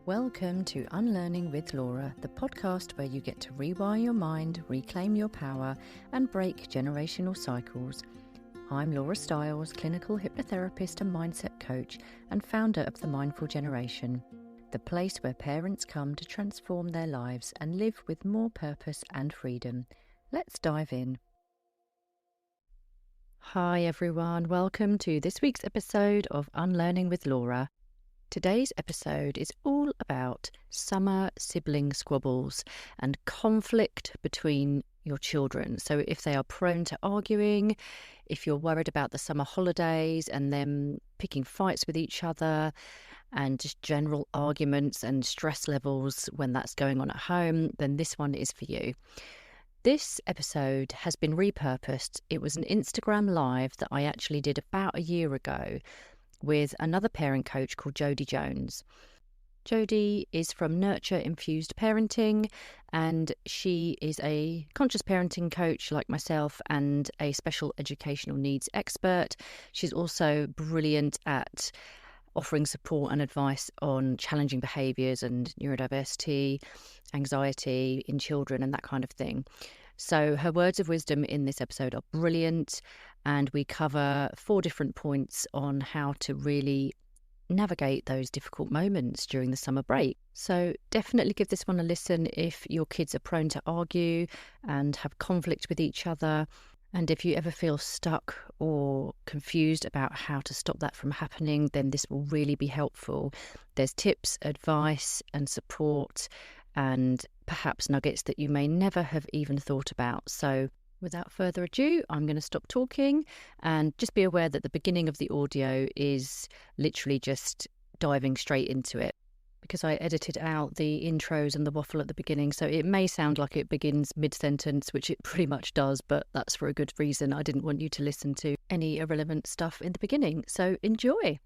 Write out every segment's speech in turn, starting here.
Welcome to Unlearning with Laura, the podcast where you get to rewire your mind, reclaim your power, and break generational cycles. I'm Laura Stiles, clinical hypnotherapist and mindset coach, and founder of The Mindful Generation, the place where parents come to transform their lives and live with more purpose and freedom. Let's dive in. Hi everyone, welcome to this week's episode of Unlearning with Laura. Today's episode is all about summer sibling squabbles and conflict between your children. So if they are prone to arguing, if you're worried about the summer holidays and them picking fights with each other and just general arguments and stress levels when that's going on at home, then this one is for you. This episode has been repurposed. It was an Instagram live that I actually did about a year ago with another parent coach called Jodie Jones. Jodie is from Nurture Infused Parenting, and she is a conscious parenting coach like myself and a special educational needs expert. She's also brilliant at offering support and advice on challenging behaviours and neurodiversity, anxiety in children and that kind of thing. So her words of wisdom in this episode are brilliant, and we cover 4 different points on how to really navigate those difficult moments during the summer break. So definitely give this one a listen if your kids are prone to argue and have conflict with each other. And if you ever feel stuck or confused about how to stop that from happening, then this will really be helpful. There's tips, advice and support and perhaps nuggets that you may never have even thought about. So without further ado, I'm going to stop talking and just be aware that the beginning of the audio is literally just diving straight into it, because I edited out the intros and the waffle at the beginning, so it may sound like it begins mid-sentence, which it pretty much does, but that's for a good reason. I didn't want you to listen to any irrelevant stuff in the beginning, so enjoy.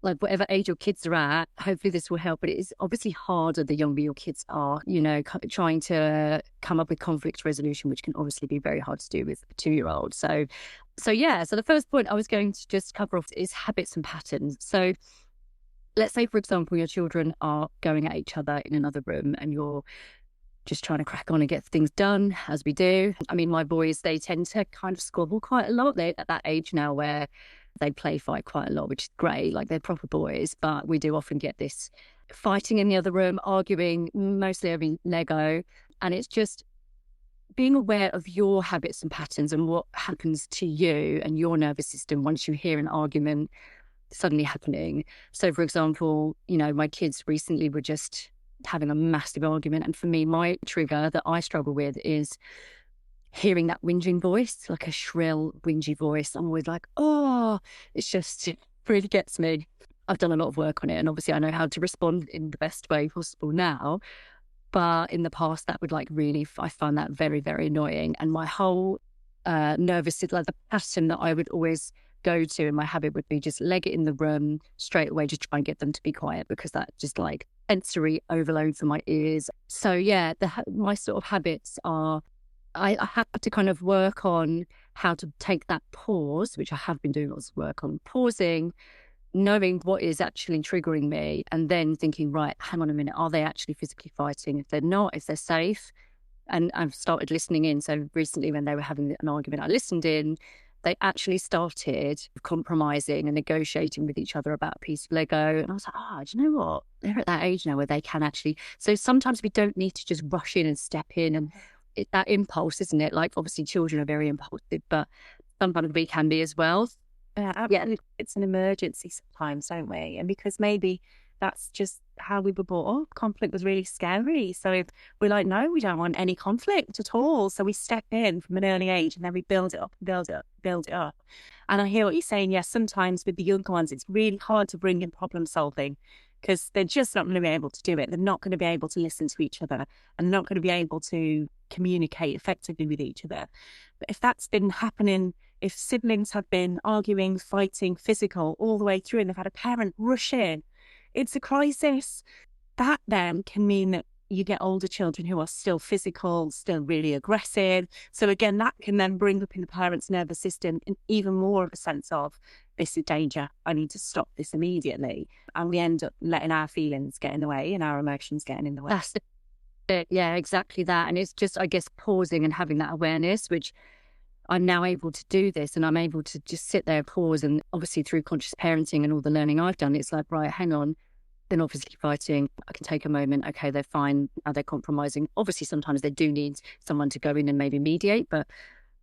Like whatever age your kids are at, hopefully this will help. But it is obviously harder the younger your kids are, trying to come up with conflict resolution, which can obviously be very hard to do with a 2-year-old. So the first point I was going to just cover off is habits and patterns. So let's say, for example, your children are going at each other in another room and you're just trying to crack on and get things done, as we do. I mean, my boys, they tend to kind of squabble quite a lot. They're at that age now where they play fight quite a lot, which is great. Like, they're proper boys, but we do often get this fighting in the other room, arguing, mostly over Lego. And it's just being aware of your habits and patterns and what happens to you and your nervous system once you hear an argument suddenly happening. So, for example, my kids recently were just having a massive argument. And for me, my trigger that I struggle with is hearing that whinging voice, like a shrill, whingy voice. I'm always like, it really gets me. I've done a lot of work on it, and obviously I know how to respond in the best way possible now. But in the past, that would I found that very, very annoying. And my whole nervous system, like the pattern that I would always go to, and my habit would be just leg it in the room straight away, just try and get them to be quiet, because that just like sensory overload for my ears. So yeah, my sort of habits are, I have to kind of work on how to take that pause, which I have been doing lots of work on, pausing, knowing what is actually triggering me, and then thinking, right, hang on a minute, are they actually physically fighting? If they're not, if they're safe. And I've started listening in. So recently when they were having an argument, I listened in. They actually started compromising and negotiating with each other about a piece of Lego. And I was like, do you know what? They're at that age now where they can actually. So sometimes we don't need to just rush in and step in, and that impulse, isn't it? Like, obviously children are very impulsive, but sometimes we can be as well. Yeah, it's an emergency sometimes, don't we? And because maybe that's just how we were brought up. Conflict was really scary. So we're like, no, we don't want any conflict at all. So we step in from an early age, and then we build it up, build it up, build it up. And I hear what you're saying. Yes, sometimes with the younger ones, it's really hard to bring in problem solving, because they're just not going to be able to do it. They're not going to be able to listen to each other, and not going to be able to communicate effectively with each other. But if that's been happening, if siblings have been arguing, fighting, physical all the way through, and they've had a parent rush in, it's a crisis. That then can mean that you get older children who are still physical, still really aggressive. So again, that can then bring up in the parent's nervous system even more of a sense of, this is danger. I need to stop this immediately. And we end up letting our feelings get in the way and our emotions getting in the way. That's it. Yeah, exactly that. And it's just, I guess, pausing and having that awareness, which I'm now able to do this, and I'm able to just sit there, pause. And obviously through conscious parenting and all the learning I've done, it's like, right, hang on. Then obviously fighting, I can take a moment. Okay, they're fine. Now they're compromising. Obviously, sometimes they do need someone to go in and maybe mediate. But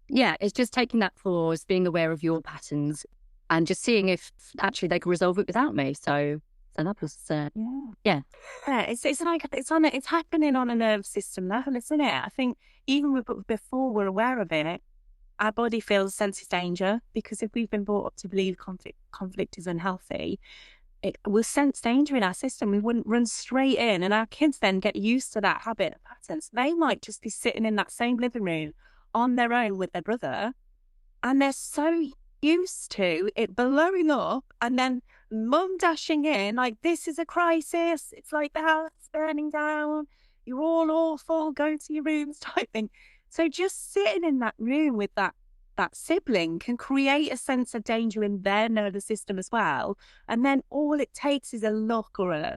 yeah, it's just taking that pause, being aware of your patterns, and just seeing if actually they can resolve it without me. So that was yeah. It's happening on a nervous system level, isn't it? I think even before we're aware of it, our body feels senses danger, because if we've been brought up to believe conflict is unhealthy, we'll sense danger in our system. We wouldn't run straight in, and our kids then get used to that habit and patterns. They might just be sitting in that same living room on their own with their brother, and they're so used to it blowing up, and then mum dashing in like, this is a crisis. It's like the house is burning down. You're all awful. Go to your rooms type thing. So just sitting in that room with that sibling can create a sense of danger in their nervous system as well. And then all it takes is a look or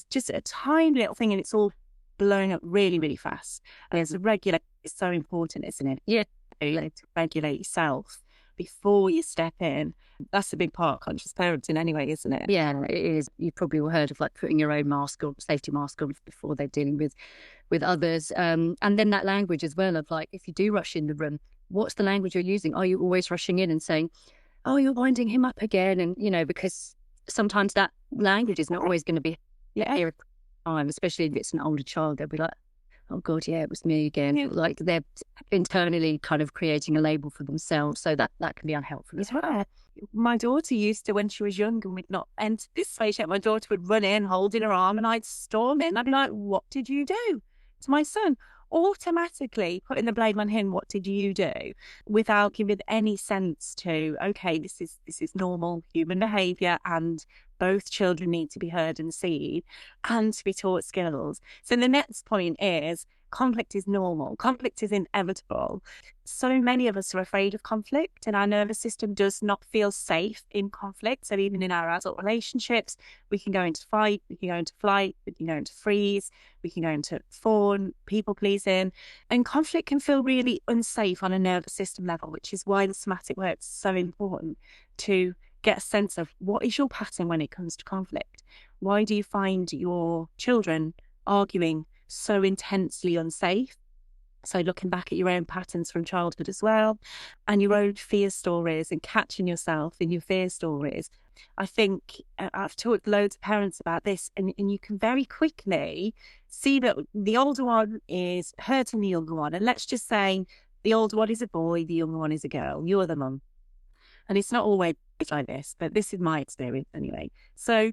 just a tiny little thing, and it's all blowing up really, really fast. And as a regulator, it's so important, isn't it? Yeah. To regulate yourself before you step in. That's a big part of conscious parenting anyway, isn't it? Yeah, it is. You've probably all heard of like putting your own mask or safety mask on before they're dealing with others. And then that language as well of like, if you do rush in the room, what's the language you're using? Are you always rushing in and saying, oh, you're winding him up again? And, because sometimes that language is not always going to be here at the time, especially if it's an older child. They'll be like, oh God, yeah, it was me again. Yeah. Like they're internally kind of creating a label for themselves. So that can be unhelpful as well. My daughter used to, when she was young and we'd not entered this space yet, my daughter would run in holding her arm and I'd storm in. I'd be like, what did you do? To my son, automatically putting the blame on him. What did you do? Without giving any sense to, okay, this is normal human behaviour, and both children need to be heard and seen and to be taught skills. So the next point is, conflict is normal. Conflict is inevitable. So many of us are afraid of conflict, and our nervous system does not feel safe in conflict. So even in our adult relationships, we can go into fight, we can go into flight, we can go into freeze, we can go into fawn, people pleasing. And conflict can feel really unsafe on a nervous system level, which is why the somatic work is so important, to get a sense of what is your pattern when it comes to conflict. Why do you find your children arguing so intensely unsafe? So looking back at your own patterns from childhood as well, and your own fear stories, and catching yourself in your fear stories. I think I've talked loads of parents about this, and you can very quickly see that the older one is hurting the younger one. And let's just say the older one is a boy, the younger one is a girl. You're the mum. And it's not always like this, but this is my experience anyway. So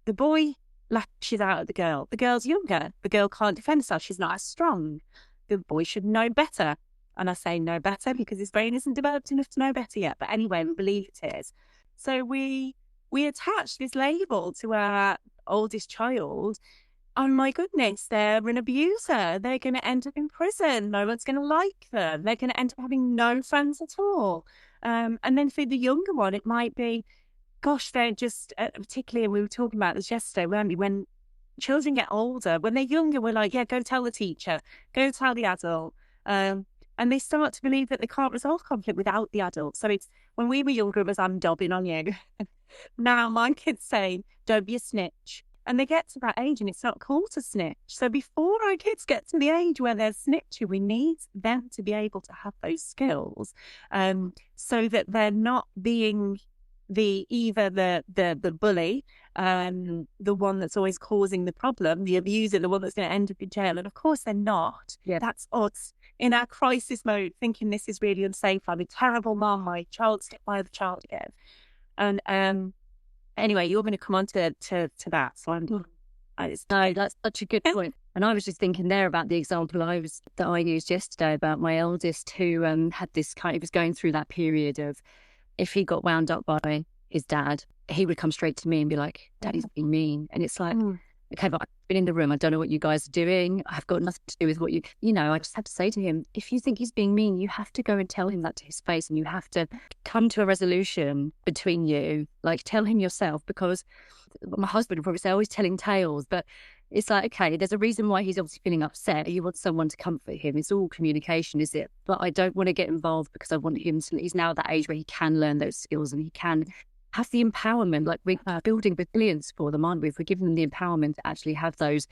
the boy lashes out at the girl. The girl's younger. The girl can't defend herself. She's not as strong. The boy should know better. And I say know better because his brain isn't developed enough to know better yet. But anyway, we believe it is. So we attach this label to our oldest child. Oh my goodness, they're an abuser. They're going to end up in prison. No one's going to like them. They're going to end up having no friends at all. And then for the younger one, it might be, gosh, they're just, particularly, we were talking about this yesterday, weren't we? When children get older, when they're younger, we're like, yeah, go tell the teacher, go tell the adult. And they start to believe that they can't resolve conflict without the adult. So it's, when we were younger, it was, I'm dobbing on you. Now my kids say, don't be a snitch. And they get to that age and it's not cool to snitch. So before our kids get to the age where they're snitching, we need them to be able to have those skills, so that they're not being either the bully, the one that's always causing the problem, the abuser, the one that's going to end up in jail. And of course they're not. Yeah. That's us in our crisis mode, thinking this is really unsafe. I'm a terrible mom. My child's hit my other child again. And anyway, you're going to come on to that. So no, that's such a good point. And I was just thinking there about the example that I used yesterday about my eldest, who had this he was going through that period of, if he got wound up by his dad, he would come straight to me and be like, Daddy's being mean. And it's like, okay, but been in the room. I don't know what you guys are doing. I've got nothing to do with what I just had to say to him, if you think he's being mean, you have to go and tell him that to his face, and you have to come to a resolution between you. Like, tell him yourself, because my husband would probably say, always telling tales, but it's like, okay, there's a reason why he's obviously feeling upset. You want someone to comfort him. It's all communication, is it? But I don't want to get involved, because I want him to, he's now at that age where he can learn those skills and he can have the empowerment. Like, we're building resilience for them, aren't we? If we're giving them the empowerment to actually have those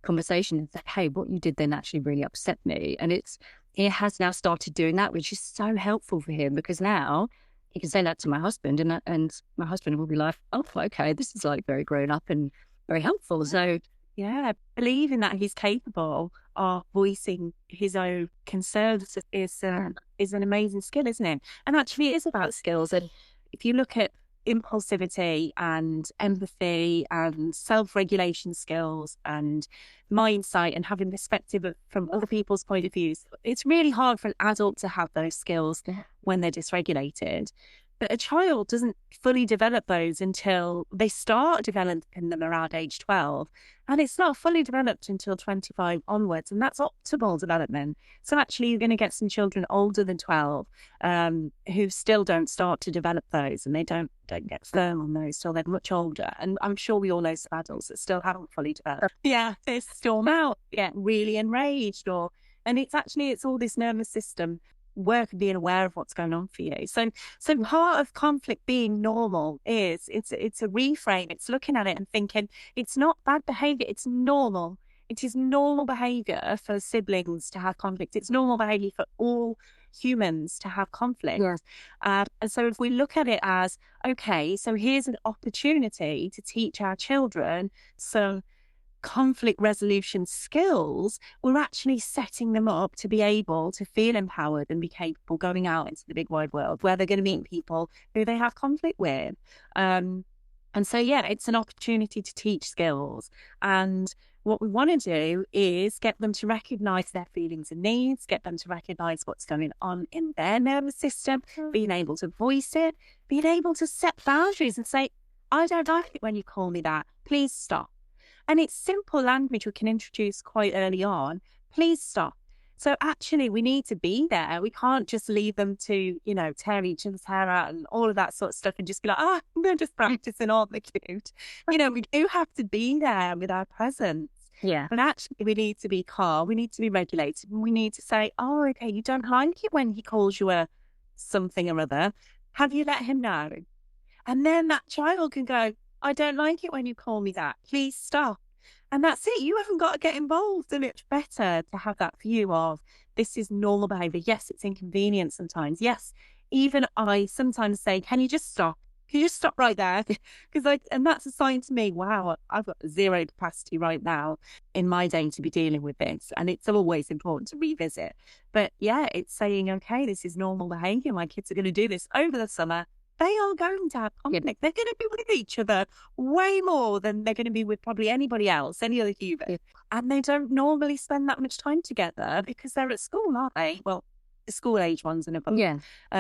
conversations and say, hey, what you did then actually really upset me. And he has now started doing that, which is so helpful for him, because now he can say that to my husband, and my husband will be like, oh, okay, this is like very grown up and very helpful. So yeah, believing that he's capable of voicing his own concerns is an amazing skill, isn't it? And actually, it is about skills. And if you look at impulsivity and empathy and self-regulation skills and mindsight and having perspective from other people's point of views, it's really hard for an adult to have those skills when they're dysregulated. But a child doesn't fully develop those until they start developing them around age 12. And it's not fully developed until 25 onwards. And that's optimal development. So actually, you're going to get some children older than 12 who still don't start to develop those. And they don't get firm on those till they're much older. And I'm sure we all know some adults that still haven't fully developed. Yeah, they storm out, get really enraged. And it's all this nervous system work and being aware of what's going on for you. So part of conflict being normal is it's a reframe. It's looking at it and thinking it's not bad behavior. It's normal. It is normal behavior for siblings to have conflict. It's normal behavior for all humans to have conflict. Yes. And so if we look at it as, okay, so here's an opportunity to teach our children some conflict resolution skills, we're actually setting them up to be able to feel empowered and be capable going out into the big wide world where they're going to meet people who they have conflict with. And so, yeah, it's an opportunity to teach skills. And what we want to do is get them to recognize their feelings and needs, get them to recognize what's going on in their nervous system, being able to voice it, being able to set boundaries and say, I don't like it when you call me that. Please stop. And it's simple language we can introduce quite early on. Please stop. So actually, we need to be there. We can't just leave them to, tear each other's hair out and all of that sort of stuff and just be like, they're just practicing, aren't they cute? We do have to be there with our presence. Yeah. But actually, we need to be calm. We need to be regulated. And we need to say, oh, okay, you don't like it when he calls you a something or other. Have you let him know? And then that child can go, I don't like it when you call me that. Please stop. And that's it. You haven't got to get involved. And it's better to have that view of this is normal behavior. Yes, it's inconvenient sometimes. Yes, even I sometimes say, can you just stop? Can you just stop right there? And that's a sign to me, wow, I've got zero capacity right now in my day to be dealing with this. And it's always important to revisit. But yeah, it's saying, okay, this is normal behavior. My kids are going to do this over the summer. They are going to have conflict. They're going to be with each other way more than they're going to be with probably anybody else, any other human. Yeah. And they don't normally spend that much time together because they're at school, aren't they? Well, the school age ones and above. Yeah.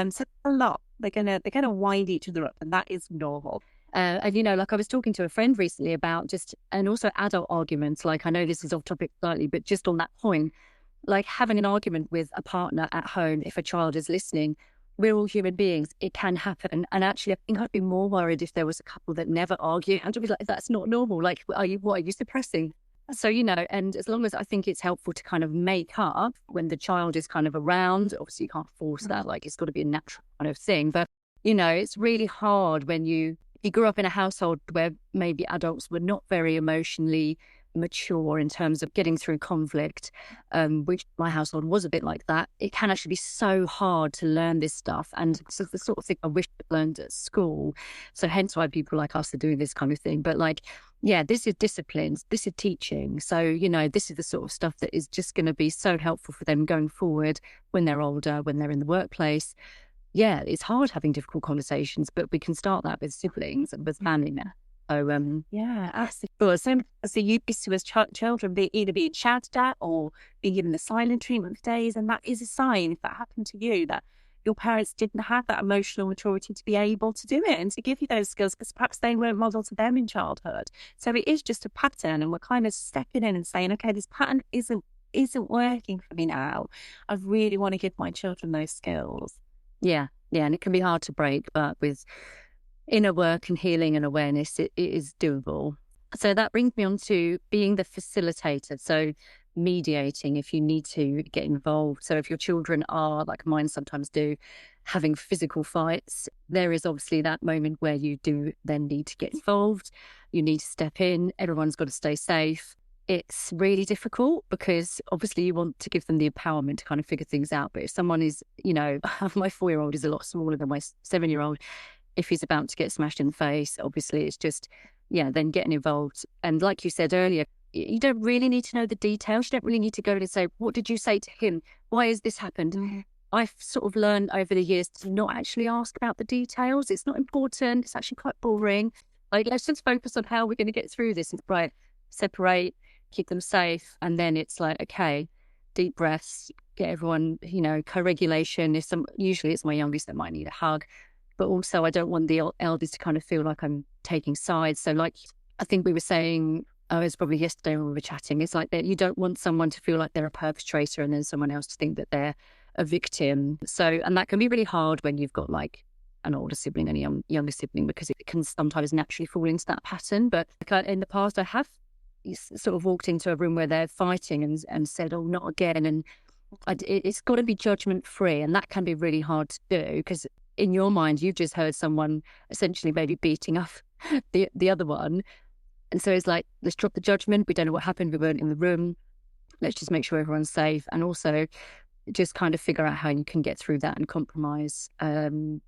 So a lot. They're gonna wind each other up, and that is normal. And like I was talking to a friend recently about and also adult arguments. Like, I know this is off topic slightly, but just on that point, like having an argument with a partner at home, if a child is listening, we're all human beings. It can happen. And actually, I think I'd be more worried if there was a couple that never argue. And I'd be like, that's not normal. Like, what are you suppressing? So, and as long as I think it's helpful to kind of make up when the child is kind of around, obviously you can't force that. Like, it's got to be a natural kind of thing. But, it's really hard when you grew up in a household where maybe adults were not very emotionally mature in terms of getting through conflict, which my household was a bit like that. It can actually be so hard to learn this stuff, and so the sort of thing I wish I'd learned at school. So hence why people like us are doing this kind of thing. But this is disciplines, this is teaching. So this is the sort of stuff that is just going to be so helpful for them going forward when they're older, when they're in the workplace. Yeah, it's hard having difficult conversations, but we can start that with siblings and with family now. So, yeah, absolutely. So you used to as children be either being shouted at or being given the silent treatment for days, and that is a sign, if that happened to you, that your parents didn't have that emotional maturity to be able to do it and to give you those skills, because perhaps they weren't modelled to them in childhood. So it is just a pattern, and we're kind of stepping in and saying, okay, this pattern isn't working for me now. I really want to give my children those skills. Yeah, and it can be hard to break, but with inner work and healing and awareness, it is doable. So that brings me on to being the facilitator. So mediating if you need to get involved. So if your children are, like mine sometimes do, having physical fights, there is obviously that moment where you do then need to get involved. You need to step in. Everyone's got to stay safe. It's really difficult because obviously you want to give them the empowerment to kind of figure things out. But if someone is, my 4-year-old is a lot smaller than my 7-year-old. If he's about to get smashed in the face, obviously it's just, then getting involved. And like you said earlier, you don't really need to know the details. You don't really need to go in and say, what did you say to him? Why has this happened? Mm-hmm. I've sort of learned over the years to not actually ask about the details. It's not important. It's actually quite boring. Like, let's just focus on how we're going to get through this. It's right, separate, keep them safe. And then it's like, okay, deep breaths, get everyone, co-regulation. Usually it's my youngest that might need a hug. But also I don't want the elders to kind of feel like I'm taking sides. So like, I think we were saying, it was probably yesterday when we were chatting, it's like that you don't want someone to feel like they're a perpetrator and then someone else to think that they're a victim. So, and that can be really hard when you've got like an older sibling and a younger sibling, because it can sometimes naturally fall into that pattern. But in the past, I have sort of walked into a room where they're fighting and said, oh, not again. And it's got to be judgment free. And that can be really hard to do, because in your mind, you've just heard someone essentially maybe beating up the other one. And so it's like, let's drop the judgment. We don't know what happened. We weren't in the room. Let's just make sure everyone's safe. And also just kind of figure out how you can get through that and compromise, and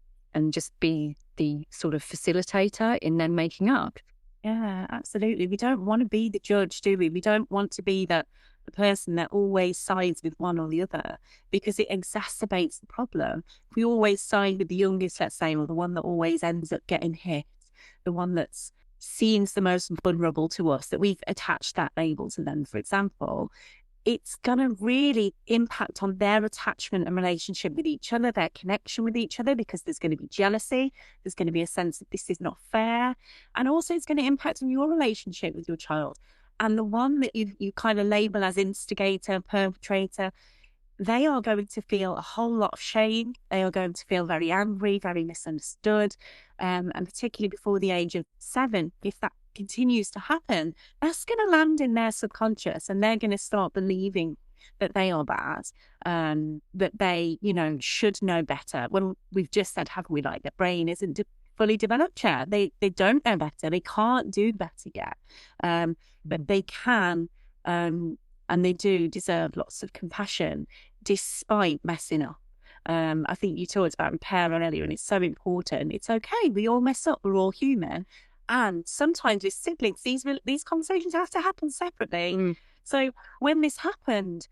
just be the sort of facilitator in them making up. Yeah, absolutely. We don't want to be the judge, do we? We don't want to be the person that always sides with one or the other, because it exacerbates the problem. If we always side with the youngest, let's say, or the one that always ends up getting hit, the one that's seems the most vulnerable to us, that we've attached that label to them, for example, it's going to really impact on their attachment and relationship with each other, their connection with each other, because there's going to be jealousy. There's going to be a sense that this is not fair. And also it's going to impact on your relationship with your child. And the one that you kind of label as instigator, perpetrator, they are going to feel a whole lot of shame. They are going to feel very angry, very misunderstood. And particularly before the age of 7, if that continues to happen, that's going to land in their subconscious, and they're going to start believing that they are bad, that they, should know better. When we've just said, haven't we, like, their brain isn't fully developed yet. They don't know better. They can't do better yet. But they can, and they do deserve lots of compassion despite messing up. I think you talked about repair earlier, and it's so important. It's okay. We all mess up. We're all human. And sometimes with siblings, these conversations have to happen separately. Mm. So when this happened,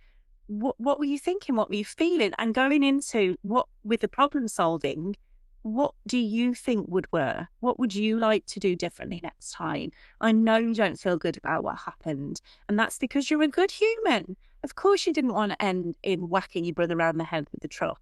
what were you thinking? What were you feeling? And going into with the problem solving, what do you think would work? What would you like to do differently next time? I know you don't feel good about what happened, and that's because you're a good human. Of course you didn't want to end in whacking your brother around the head with the truck.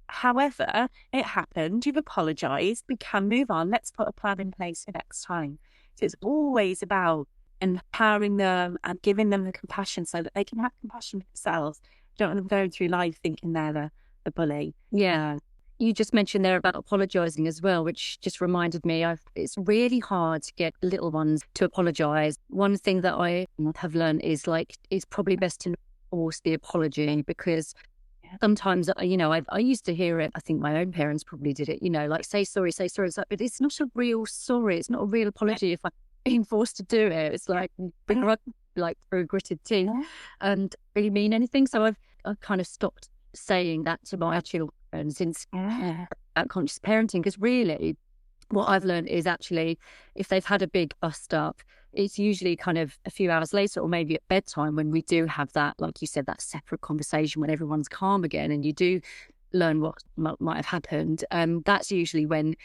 However, it happened. You've apologised. We can move on. Let's put a plan in place for next time. So it's always about empowering them and giving them the compassion so that they can have compassion for themselves. Don't want them going through life thinking they're the bully. Yeah. You just mentioned there about apologising as well, which just reminded me, it's really hard to get little ones to apologise. One thing that I have learned is it's probably best to force the apology, because sometimes, I used to hear it. I think my own parents probably did it, like, say sorry. It's like, but it's not a real sorry. It's not a real apology if I'm being forced to do it. It's like, bring her up, like, through gritted teeth and really mean anything. So I've kind of stopped saying that to my children since about conscious parenting, because really what I've learned is actually if they've had a big bust up, it's usually kind of a few hours later, or maybe at bedtime, when we do have that, like you said, that separate conversation when everyone's calm again and you do learn what might have happened. That's usually when,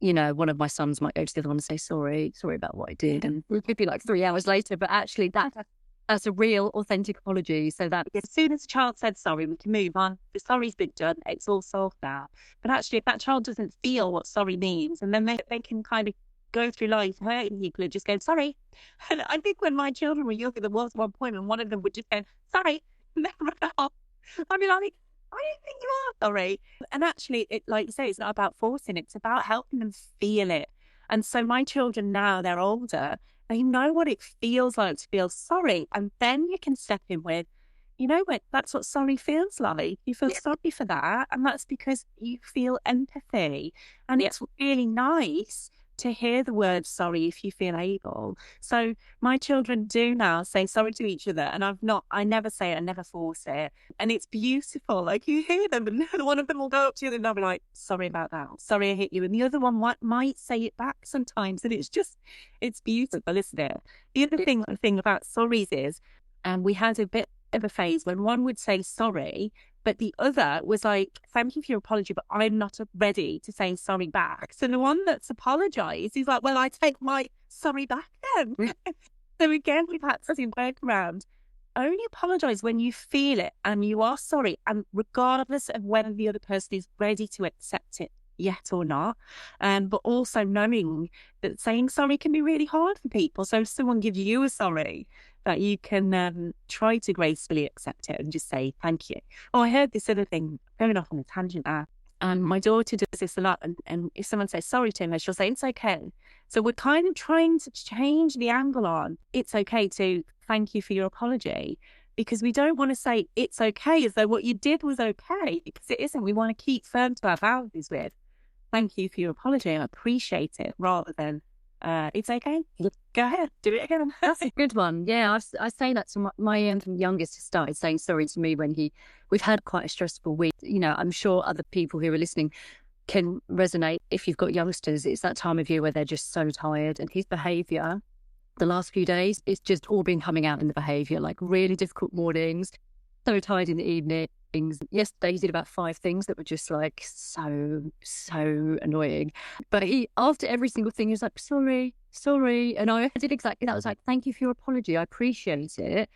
one of my sons might go to the other one and say, sorry about what I did. And it could be like 3 hours later, but actually that That's a real, authentic apology. So that As soon as the child said sorry, we can move on. The sorry's been done. It's all solved now. But actually, if that child doesn't feel what sorry means, and then they can kind of go through life hurting people and just go, sorry. And I think when my children were younger, there was one point when one of them would just go, sorry, and then run off. I'd be like, I don't think you are sorry. And actually, like you say, it's not about forcing it. It's about helping them feel it. And so my children now, they're older, they know what it feels like to feel sorry. And then you can step in with, you know what, that's what sorry feels like. You feel sorry for that. And that's because you feel empathy. And it's really nice to hear the word sorry if you feel able. So my children do now say sorry to each other. And I never say it, I never force it. And it's beautiful. Like you hear them and one of them will go up to you and they'll be like, sorry about that. Sorry I hit you. And the other one might say it back sometimes. And it's beautiful, isn't it? The other thing about sorries is, we had a bit of a phase when one would say sorry, but the other was like, thank you for your apology, but I'm not ready to say sorry back. So the one that's apologized is like, well, I take my sorry back then. So again, we've had to work around. Only apologize when you feel it and you are sorry, and regardless of whether the other person is ready to accept it yet or not. But also knowing that saying sorry can be really hard for people. So if someone gives you a sorry, that you can try to gracefully accept it and just say thank you. Oh, I heard this other thing, going off on a tangent there. And my daughter does this a lot. And if someone says sorry to her, she'll say, it's okay. So we're kind of trying to change the angle on it's okay to thank you for your apology, because we don't want to say it's okay as though what you did was okay, because it isn't. We want to keep firm to our values with thank you for your apology. I appreciate it, rather than it's okay. Go ahead, do it again. That's a good one. Yeah, I say that to my youngest. Has started saying sorry to me when we've had quite a stressful week. You know, I'm sure other people who are listening can resonate. If you've got youngsters, it's that time of year where they're just so tired, and his behaviour the last few days, it's just all been coming out in the behaviour, like really difficult mornings, so tired in the evenings. Yesterday he did about 5 things that were just like so annoying. But he, after every single thing, he was like, sorry. And I did exactly that. I was like, thank you for your apology. I appreciate it.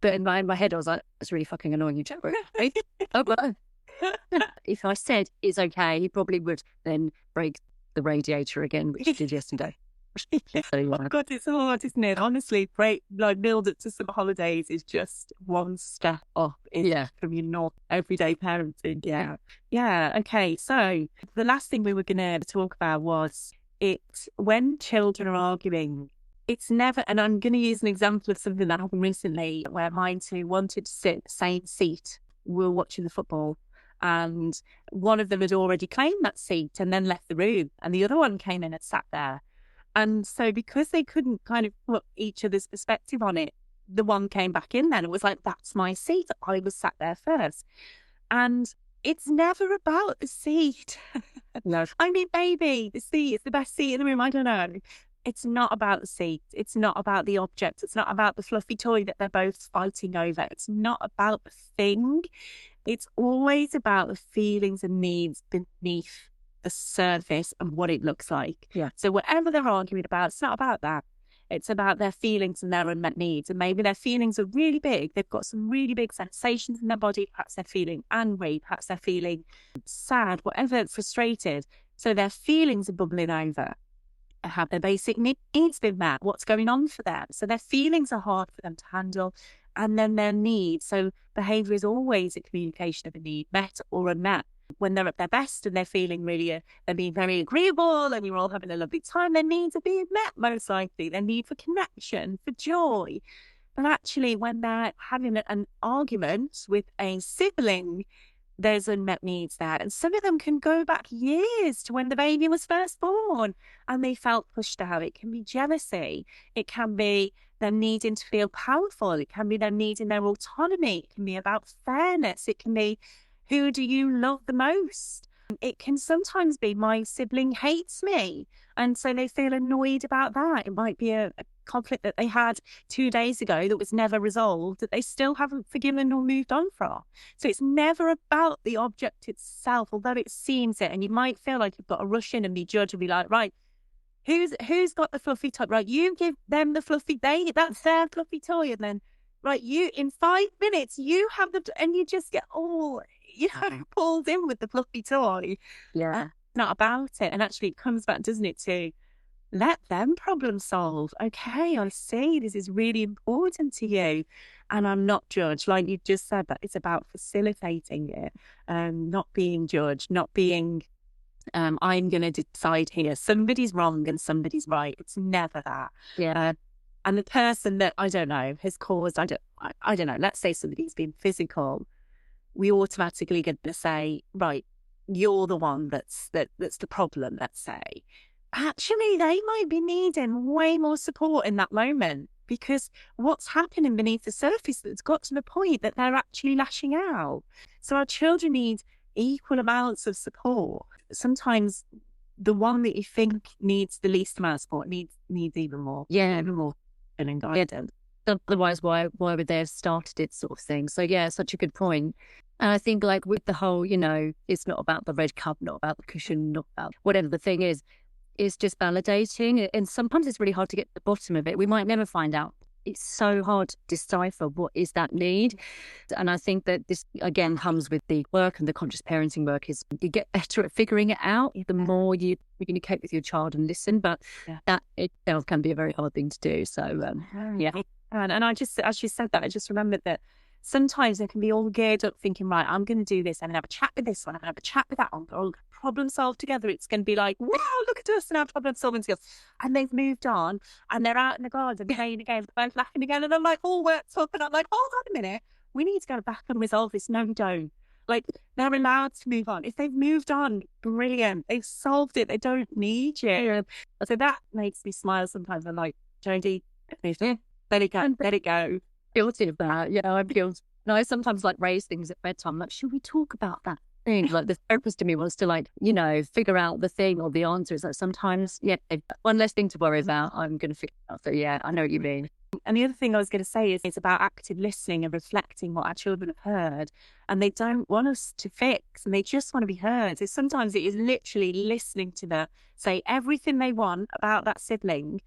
But in my head, I was like, that's really fucking annoying, you joke. If I said it's okay, he probably would then break the radiator again, which he did yesterday. Oh God, it's hard, isn't it? Honestly, build up to some holidays is just one step up from your normal everyday parenting. Yeah. Okay, so the last thing we were going to talk about was when children are arguing. It's never, and I'm going to use an example of something that happened recently where mine two wanted to sit in the same seat. We were watching the football, and one of them had already claimed that seat and then left the room, and the other one came in and sat there. And so because they couldn't kind of put each other's perspective on it, the one came back in then and was like, that's my seat. I was sat there first. And it's never about the seat. No. I mean, maybe the seat is the best seat in the room. I don't know. It's not about the seat. It's not about the object. It's not about the fluffy toy that they're both fighting over. It's not about the thing. It's always about the feelings and needs beneath the surface and what it looks like. Yeah. So whatever they're arguing about, it's not about that. It's about their feelings and their unmet needs. And maybe their feelings are really big. They've got some really big sensations in their body. Perhaps they're feeling angry. Perhaps they're feeling sad, whatever, frustrated. So their feelings are bubbling over. Have their basic needs been met? What's going on for them? So their feelings are hard for them to handle. And then their needs. So behaviour is always a communication of a need, met or unmet. When they're at their best and they're feeling really, they're being very agreeable and you're all having a lovely time, their needs are being met most likely. Their need for connection, for joy. But actually, when they're having an argument with a sibling, there's unmet needs there. And some of them can go back years to when the baby was first born and they felt pushed out. It can be jealousy. It can be them needing to feel powerful. It can be them needing their autonomy. It can be about fairness. It can be, who do you love the most? It can sometimes be, my sibling hates me. And so they feel annoyed about that. It might be a conflict that they had 2 days ago that was never resolved, that they still haven't forgiven or moved on from. So it's never about the object itself, although it seems it. And you might feel like you've got to rush in and be judged and be like, right, who's got the fluffy toy? Right, you give them the fluffy, that's their fluffy toy. And then right, you in 5 minutes, you have and you just get all, pulled in with the fluffy toy. Yeah. Not about it. And actually it comes back, doesn't it, to let them problem solve. Okay, I see this is really important to you, and I'm not judged. Like you just said, that it's about facilitating it, not being judged, not being I'm going to decide here somebody's wrong and somebody's right. It's never that. Yeah. And the person that, I don't know, has caused, I don't know, let's say somebody's been physical, we automatically get to say, right, you're the one that's the problem, let's say. Actually, they might be needing way more support in that moment, because what's happening beneath the surface that's got to the point that they're actually lashing out. So our children need equal amounts of support. Sometimes the one that you think needs the least amount of support needs even more. Yeah. Even more and guidance. Otherwise, why would they have started it, sort of thing? So yeah, such a good point. And I think like with the whole, it's not about the red cup, not about the cushion, not about whatever the thing is. It's just validating. And sometimes it's really hard to get to the bottom of it. We might never find out. It's so hard to decipher what is that need. And I think that this, again, comes with the work, and the conscious parenting work is you get better at figuring it out the more you communicate with your child and listen. But that itself can be a very hard thing to do. So, yeah. And I just, as you said that, I just remembered that sometimes I can be all geared up thinking, right, I'm going to do this. I'm going to have a chat with this one. I'm going to have a chat with that one. We'll problem solve together. It's going to be like, wow, look at us and our problem solving skills. And they've moved on and they're out in the garden playing again, both laughing again. And I'm like, all worked up. And I'm like, hold on a minute. We need to go back and resolve this. No, we don't. Like, they're allowed to move on. If they've moved on, brilliant. They've solved it. They don't need you. So that makes me smile sometimes. I'm like, Jodie, let it go. Let it go. Guilty of that. Yeah, I'm guilty. And I sometimes like raise things at bedtime. Like, should we talk about that thing? Like the therapist to me wants to like, figure out the thing or the answer. Is like sometimes, one less thing to worry about. I'm going to figure it out. So yeah, I know what you mean. And the other thing I was going to say is it's about active listening and reflecting what our children have heard. And they don't want us to fix, and they just want to be heard. So sometimes it is literally listening to them say everything they want about that sibling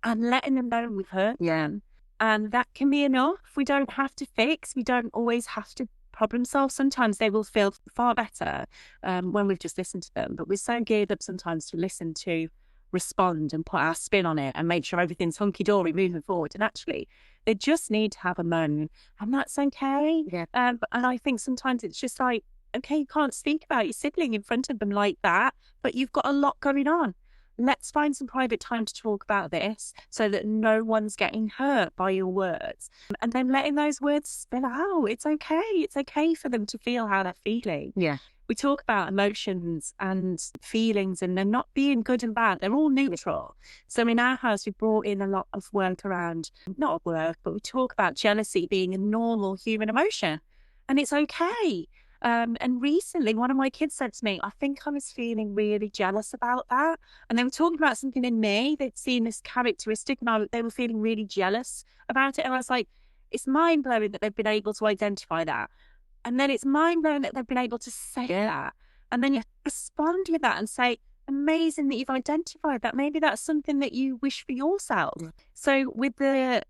and letting them know we've heard them. And that can be enough. We don't have to fix. We don't always have to problem solve. Sometimes they will feel far better when we've just listened to them. But we're so geared up sometimes to listen, to respond and put our spin on it and make sure everything's hunky-dory moving forward. And actually, they just need to have a moment. And that's okay. Yeah. And I think sometimes it's just like, okay, you can't speak about your sibling in front of them like that, but you've got a lot going on. Let's find some private time to talk about this so that no one's getting hurt by your words. And then letting those words spill out. It's okay. It's okay for them to feel how they're feeling. Yeah. We talk about emotions and feelings, and they're not being good and bad. They're all neutral. So in our house, we brought in a lot of work around, not work, but we talk about jealousy being a normal human emotion. And it's okay. And recently, one of my kids said to me, I think I was feeling really jealous about that. And they were talking about something in me. They'd seen this characteristic, and they were feeling really jealous about it. And I was like, it's mind-blowing that they've been able to identify that. And then it's mind-blowing that they've been able to say that. And then you respond with that and say, amazing that you've identified that. Maybe that's something that you wish for yourself. So with the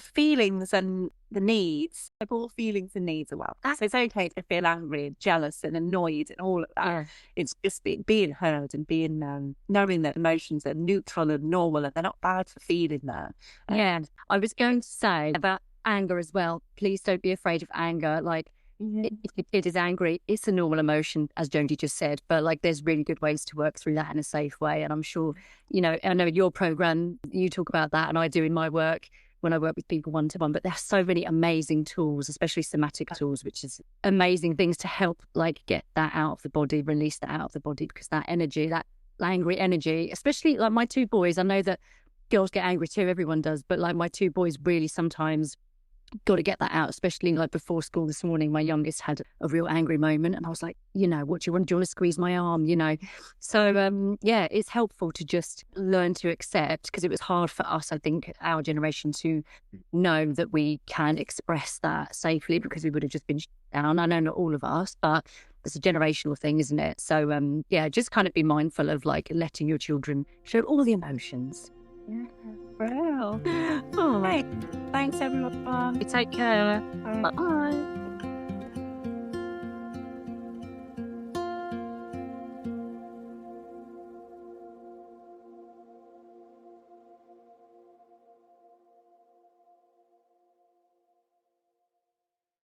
feelings and the needs, all feelings and needs are well. So it's okay to feel angry and jealous and annoyed and all of that. Yeah. It's just being heard and being knowing that emotions are neutral and normal and they're not bad for feeling that. I was going to say about anger as well. Please don't be afraid of anger. Like, if your kid is angry, it's a normal emotion, as Jodie just said, but like there's really good ways to work through that in a safe way. And I'm sure, I know in your program, you talk about that, and I do in my work when I work with people one-to-one, but there's so many amazing tools, especially somatic tools, which is amazing things to help like get that out of the body, release that out of the body, because that energy, that angry energy, especially like my two boys, I know that girls get angry too, everyone does, but like my two boys really sometimes got to get that out, especially like before school this morning. My youngest had a real angry moment and I was like, what do you want? Do you want to squeeze my arm? So it's helpful to just learn to accept, because it was hard for us, I think, our generation, to know that we can express that safely, because we would have just been shut down. I know not all of us, but it's a generational thing, isn't it? So just kind of be mindful of like letting your children show all the emotions. Yeah, Well, Oh, hey, thanks everyone. take care. Bye. Bye.